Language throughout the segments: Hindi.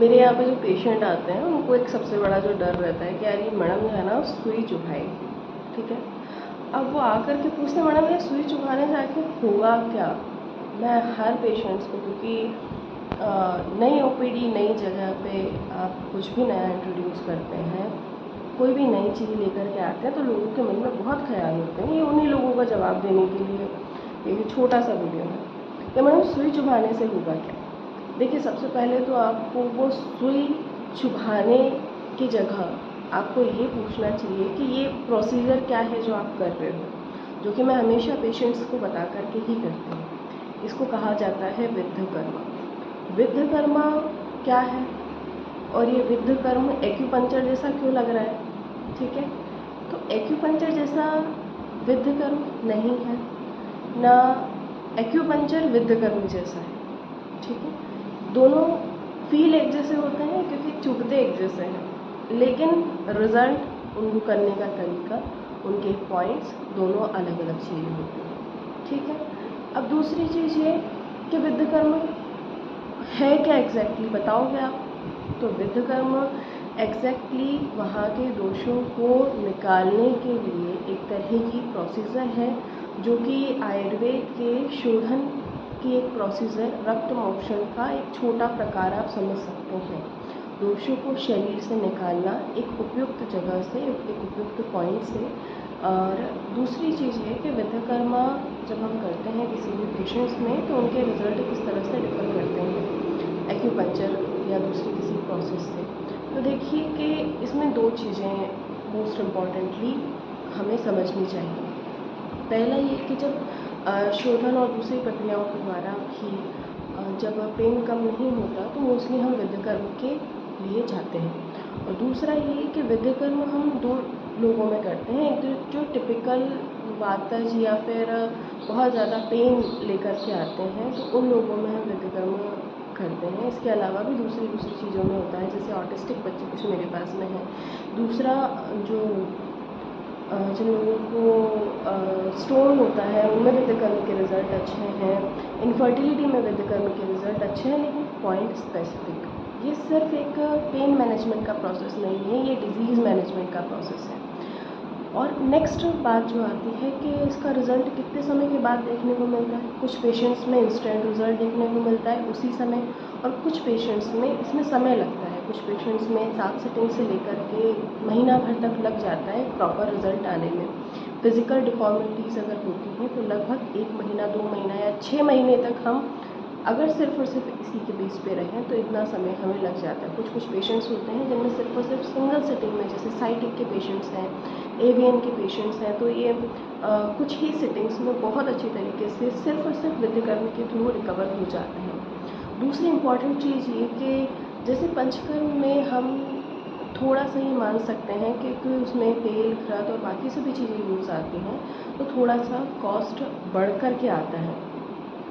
मेरे यहाँ पे जो पेशेंट आते हैं उनको एक सबसे बड़ा जो डर रहता है कि यार ये मैडम जो है ना सुई चुभाएगी, ठीक है। अब वो आकर के पूछते हैं मैडम ये सुई चुभाने से आखिर होगा क्या। मैं हर पेशेंट्स को, क्योंकि नई ओपीडी नई जगह पे आप कुछ भी नया इंट्रोड्यूस करते हैं, कोई भी नई चीज़ लेकर के आते हैं तो लोगों के मन में बहुत ख्याल होते हैं। ये उन्हीं लोगों का जवाब देने के लिए एक छोटा सा वीडियो है कि मैडम सुई चुभाने से होगा क्या। देखिए, सबसे पहले तो आपको वो सुई चुभाने की जगह आपको ये पूछना चाहिए कि ये प्रोसीजर क्या है जो आप कर रहे हो, जो कि मैं हमेशा पेशेंट्स को बता करके ही करती हूँ। इसको कहा जाता है विद्धकर्मा। विद्धकर्मा क्या है और ये विद्धकर्म एक्यूपंक्चर जैसा क्यों लग रहा है, ठीक है। तो एक्यूपंक्चर जैसा विद्धकर्म नहीं है, ना एक्यूपंक्चर विद्धकर्म जैसा है, ठीक है। दोनों फील एक जैसे होते हैं क्योंकि चुभते एक जैसे हैं, लेकिन रिज़ल्ट उनको करने का तरीका, उनके पॉइंट्स दोनों अलग अलग चीज़ें होती हैं, ठीक है। अब दूसरी चीज़ ये कि विद्धकर्म है क्या एग्जैक्टली, बताओगे आप। तो विद्धकर्म एग्जैक्टली वहाँ के दोषों को निकालने के लिए एक तरह की प्रोसीजर है, जो कि आयुर्वेद के शोधन की एक प्रोसीजर, रक्त मोक्षण का एक छोटा प्रकार आप समझ सकते हैं। दोषों को शरीर से निकालना एक उपयुक्त जगह से, एक उपयुक्त पॉइंट से। और दूसरी चीज़ है कि विद्धकर्मा जब हम करते हैं किसी भी पेशेंट्स में तो उनके रिजल्ट किस तरह से डिफर करते हैं एक्यूपंक्चर या दूसरी किसी प्रोसेस से। तो देखिए कि इसमें दो चीज़ें मोस्ट इम्पॉर्टेंटली हमें समझनी चाहिए। पहला ये कि जब शोधन और दूसरी प्रक्रियाओं के द्वारा भी जब पेन कम नहीं होता तो मोस्टली हम विद्धकर्म के लिए जाते हैं। और दूसरा ये कि विद्धकर्म हम दो लोगों में करते हैं, एक जो टिपिकल वातज या फिर बहुत ज़्यादा पेन लेकर के आते हैं तो उन लोगों में हम विद्धकर्म करते हैं। इसके अलावा भी दूसरी चीज़ों में होता है, जैसे ऑटिस्टिक बच्चे कुछ मेरे पास में हैं। दूसरा जो जिन लोगों को स्टोन होता है उनमें विद्धकर्म के रिज़ल्ट अच्छे हैं, इनफर्टिलिटी में विद्धकर्म के रिज़ल्ट अच्छे हैं, लेकिन पॉइंट स्पेसिफिक। ये सिर्फ एक पेन मैनेजमेंट का प्रोसेस नहीं है, ये डिजीज़ मैनेजमेंट का प्रोसेस है। और नेक्स्ट बात जो आती है कि इसका रिज़ल्ट कितने समय के बाद देखने को मिलता है। कुछ पेशेंट्स में इंस्टेंट रिज़ल्ट देखने को मिलता है उसी समय, और कुछ पेशेंट्स में इसमें समय लगता है। कुछ पेशेंट्स में 7 सिटिंग से लेकर के महीना भर तक लग जाता है प्रॉपर रिज़ल्ट आने में। फिज़िकल डिफ़ॉर्मिटीज़ अगर होती हैं तो लगभग 1 महीना, 2 महीना या 6 महीने तक हम अगर सिर्फ और सिर्फ इसी के बेस पे रहें तो इतना समय हमें लग जाता है। कुछ पेशेंट्स होते हैं जिनमें सिर्फ और सिर्फ सिंगल सिटिंग में, जैसे साइटिक के पेशेंट्स हैं, एवीएन के पेशेंट्स हैं, तो ये कुछ ही सिटिंग्स में बहुत अच्छी तरीके से सिर्फ और सिर्फ विद्धकर्म के थ्रू रिकवर हो जाते हैं। दूसरी इम्पॉर्टेंट चीज़ ये कि जैसे पंचकर्म में हम थोड़ा सा ही मान सकते हैं क्योंकि उसमें तेल, घृत और बाकी सभी चीज़ें यूज़ आती हैं, तो थोड़ा सा कॉस्ट बढ़ कर के आता है।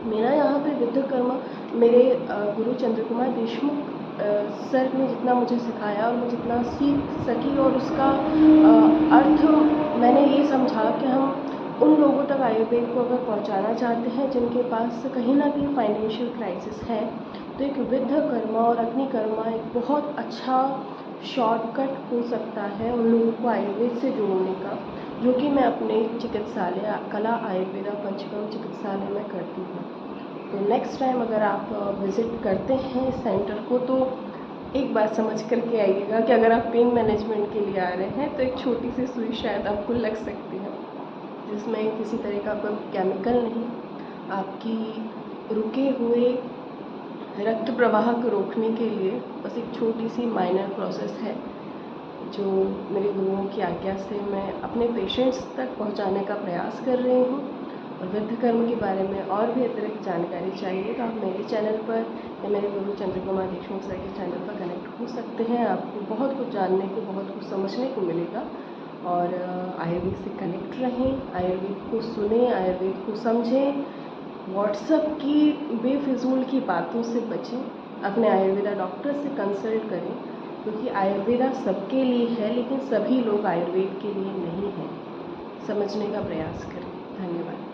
मेरा यहाँ पे विद्धकर्म मेरे गुरु चंद्र कुमार देशमुख सर ने जितना मुझे सिखाया और मैं जितना सीख सकी, और उसका अर्थ मैंने ये समझा कि हम उन लोगों तक आयुर्वेद को अगर पहुँचाना चाहते हैं जिनके पास कहीं ना कहीं फाइनेंशियल क्राइसिस है, तो एक विद्धकर्मा और अग्निकर्मा एक बहुत अच्छा शॉर्टकट हो सकता है उन लोगों को आयुर्वेद से जोड़ने का, जो कि मैं अपने चिकित्सालय कला आयुर्वेदा पंचकर्म चिकित्सालय में करती हूँ। तो नेक्स्ट टाइम अगर आप विज़िट करते हैं इस सेंटर को तो एक बात समझ कर के आइएगा कि अगर आप पेन मैनेजमेंट के लिए आ रहे हैं तो एक छोटी सी सुई शायद आपको लग सकती है, जिसमें किसी तरह का कोई केमिकल नहीं, आपकी रुके हुए रक्त प्रवाह को रोकने के लिए बस एक छोटी सी माइनर प्रोसेस है, जो मेरे गुरुओं की आज्ञा से मैं अपने पेशेंट्स तक पहुंचाने का प्रयास कर रही हूं। और विद्धकर्म के बारे में और भी अतिरिक्त जानकारी चाहिए तो आप मेरे चैनल पर या मेरे गुरु चंद्र कुमार देशमुख सर के चैनल पर कनेक्ट हो सकते हैं। आपको बहुत कुछ जानने को, बहुत कुछ समझने को मिलेगा। और आयुर्वेद से कनेक्ट रहें, आयुर्वेद को सुने, आयुर्वेद को समझें, व्हाट्सएप की बेफिजूल की बातों से बचें, अपने आयुर्वेदा डॉक्टर से कंसल्ट करें, क्योंकि आयुर्वेदा सबके लिए है लेकिन सभी लोग आयुर्वेद के लिए नहीं हैं। समझने का प्रयास करें। धन्यवाद।